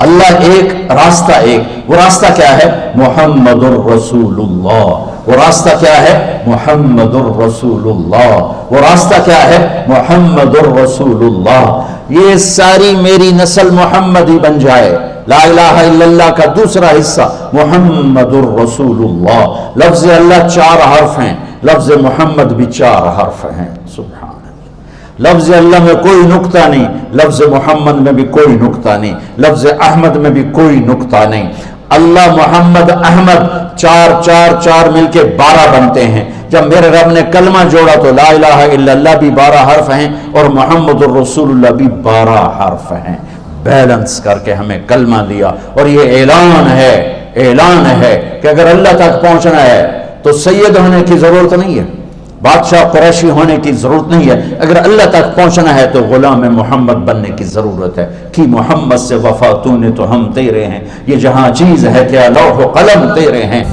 اللہ ایک، راستہ ایک۔ وہ راستہ کیا ہے؟ محمد الرسول اللہ۔ وہ راستہ کیا ہے؟ محمد الرسول اللہ۔ وہ راستہ کیا ہے؟ محمد الرسول اللہ۔ یہ ساری میری نسل محمدی بن جائے۔ لا الہ الا اللہ کا دوسرا حصہ محمد الرسول اللہ۔ لفظ اللہ 4 حرف ہیں، لفظ محمد بھی 4 حرف ہیں۔ سبحان اللہ۔ لفظ اللہ میں کوئی نقطہ نہیں، لفظ محمد میں بھی کوئی نقطہ نہیں، لفظ احمد میں بھی کوئی نقطہ نہیں۔ اللہ، محمد، احمد 4 مل کے 12 بنتے ہیں۔ جب میرے رب نے کلمہ جوڑا تو لا الہ الا اللہ بھی 12 حرف ہیں اور محمد الرسول اللہ بھی 12 حرف ہیں۔ بیلنس کر کے ہمیں کلمہ دیا، اور یہ اعلان ہے کہ اگر اللہ تک پہنچنا ہے تو سید ہونے کی ضرورت نہیں ہے، بادشاہ قریشی ہونے کی ضرورت نہیں ہے۔ اگر اللہ تک پہنچنا ہے تو غلام محمد بننے کی ضرورت ہے۔ کہ محمد سے وفا تو نے تو ہم تیرے ہیں، یہ جہاں چیز ہے کیا لوح و قلم تیرے ہیں۔